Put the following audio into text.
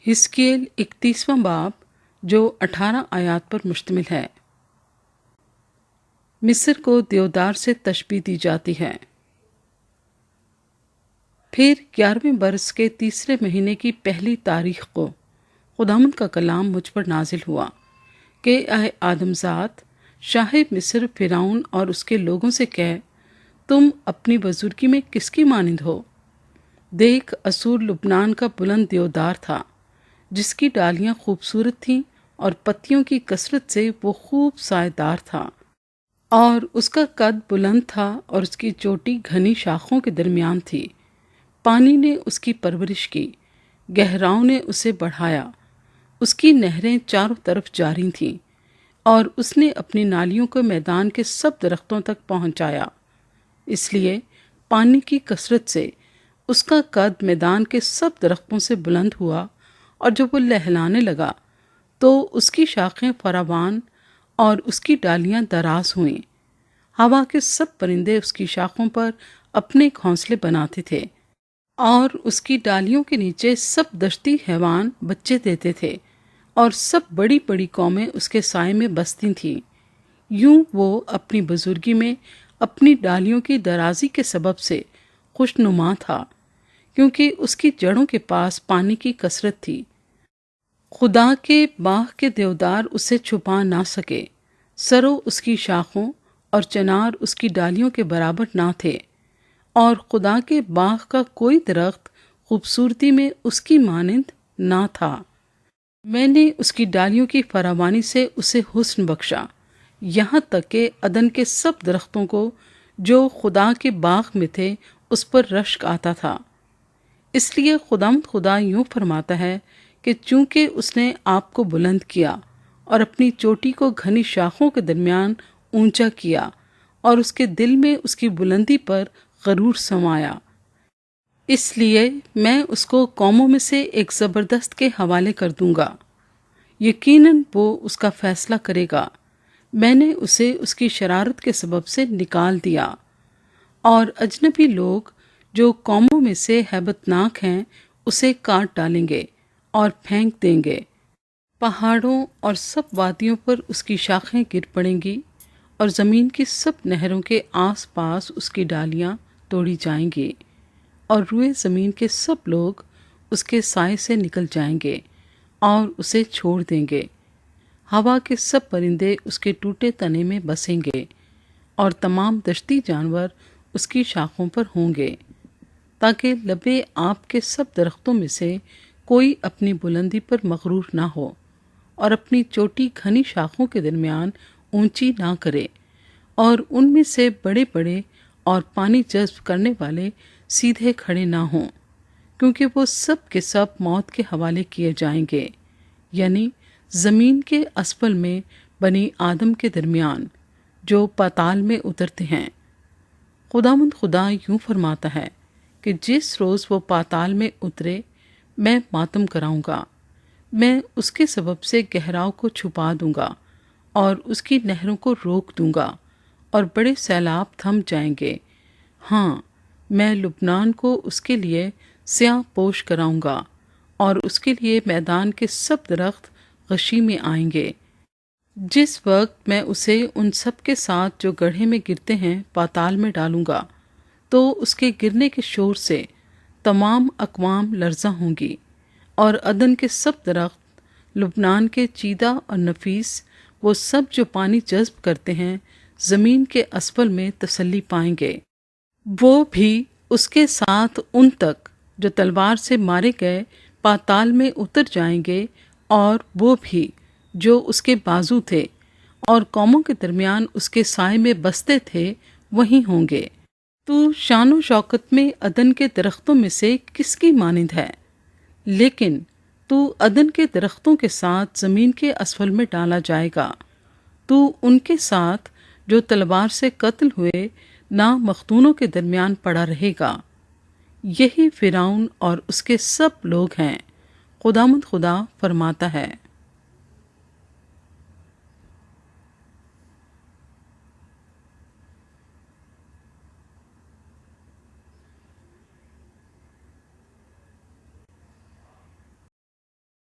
حزقیل 31واں باب جو 18 آیات پر مشتمل ہے۔ مصر کو دیودار سے تشبیہ دی جاتی ہے۔ پھر 11ویں برس کے تیسرے مہینے کی پہلی تاریخ کو خداوند کا کلام مجھ پر نازل ہوا کہ اے آدم ذات، شاہ مصر فرعون اور اس کے لوگوں سے کہہ، تم اپنی بزرگی میں کس کی مانند ہو؟ دیکھ، اسور لبنان کا بلند دیودار تھا، جس کی ڈالیاں خوبصورت تھیں اور پتیوں کی کثرت سے وہ خوب سائے دار تھا، اور اس کا قد بلند تھا اور اس کی چوٹی گھنی شاخوں کے درمیان تھی۔ پانی نے اس کی پرورش کی، گہراؤں نے اسے بڑھایا، اس کی نہریں چاروں طرف جاری تھیں، اور اس نے اپنی نالیوں کو میدان کے سب درختوں تک پہنچایا۔ اس لیے پانی کی کثرت سے اس کا قد میدان کے سب درختوں سے بلند ہوا، اور جب وہ لہلانے لگا تو اس کی شاخیں فراوان اور اس کی ڈالیاں دراز ہوئیں۔ ہوا کے سب پرندے اس کی شاخوں پر اپنے گھونسلے بناتے تھے، اور اس کی ڈالیوں کے نیچے سب دشتی حیوان بچے دیتے تھے، اور سب بڑی بڑی قومیں اس کے سائے میں بستی تھیں۔ یوں وہ اپنی بزرگی میں اپنی ڈالیوں کی درازی کے سبب سے خوش نما تھا، کیونکہ اس کی جڑوں کے پاس پانی کی کثرت تھی۔ خدا کے باغ کے دیودار اسے چھپا نہ سکے، سرو اس کی شاخوں اور چنار اس کی ڈالیوں کے برابر نہ تھے، اور خدا کے باغ کا کوئی درخت خوبصورتی میں اس کی مانند نہ تھا۔ میں نے اس کی ڈالیوں کی فراوانی سے اسے حسن بخشا، یہاں تک کہ عدن کے سب درختوں کو جو خدا کے باغ میں تھے اس پر رشک آتا تھا۔ اس لیے خدا یوں فرماتا ہے کہ چونکہ اس نے آپ کو بلند کیا اور اپنی چوٹی کو گھنی شاخوں کے درمیان اونچا کیا، اور اس کے دل میں اس کی بلندی پر غرور سمایا، اس لیے میں اس کو قوموں میں سے ایک زبردست کے حوالے کر دوں گا، یقیناً وہ اس کا فیصلہ کرے گا۔ میں نے اسے اس کی شرارت کے سبب سے نکال دیا، اور اجنبی لوگ جو قوموں میں سے ہیبت ناک ہیں اسے کاٹ ڈالیں گے اور پھینک دیں گے۔ پہاڑوں اور سب وادیوں پر اس کی شاخیں گر پڑیں گی، اور زمین کی سب نہروں کے آس پاس اس کی ڈالیاں توڑی جائیں گی، اور روئے زمین کے سب لوگ اس کے سائے سے نکل جائیں گے اور اسے چھوڑ دیں گے۔ ہوا کے سب پرندے اس کے ٹوٹے تنے میں بسیں گے، اور تمام دشتی جانور اس کی شاخوں پر ہوں گے، تاکہ لبے آپ کے سب درختوں میں سے کوئی اپنی بلندی پر مغرور نہ ہو، اور اپنی چوٹی گھنی شاخوں کے درمیان اونچی نہ کرے، اور ان میں سے بڑے بڑے اور پانی جذب کرنے والے سیدھے کھڑے نہ ہوں، کیونکہ وہ سب کے سب موت کے حوالے کیے جائیں گے، یعنی زمین کے اسفل میں بنی آدم کے درمیان جو پاتال میں اترتے ہیں۔ خدا یوں فرماتا ہے کہ جس روز وہ پاتال میں اترے میں ماتم کراؤں گا، میں اس کے سبب سے گہراؤں کو چھپا دوں گا اور اس کی نہروں کو روک دوں گا، اور بڑے سیلاب تھم جائیں گے۔ ہاں، میں لبنان کو اس کے لیے سیاہ پوش کراؤں گا، اور اس کے لیے میدان کے سب درخت غشی میں آئیں گے۔ جس وقت میں اسے ان سب کے ساتھ جو گڑھے میں گرتے ہیں پاتال میں ڈالوں گا، تو اس کے گرنے کے شور سے تمام اقوام لرزاں ہوں گی، اور عدن کے سب درخت، لبنان کے چیدہ اور نفیس، وہ سب جو پانی جذب کرتے ہیں، زمین کے اسفل میں تسلی پائیں گے۔ وہ بھی اس کے ساتھ ان تک جو تلوار سے مارے گئے پاتال میں اتر جائیں گے، اور وہ بھی جو اس کے بازو تھے اور قوموں کے درمیان اس کے سائے میں بستے تھے وہیں ہوں گے۔ تو شان و شوکت میں عدن کے درختوں میں سے کس کی مانند ہے؟ لیکن تو عدن کے درختوں کے ساتھ زمین کے اسفل میں ڈالا جائے گا، تو ان کے ساتھ جو تلوار سے قتل ہوئے نامختونوں کے درمیان پڑا رہے گا۔ یہی فرعون اور اس کے سب لوگ ہیں، خدا فرماتا ہے۔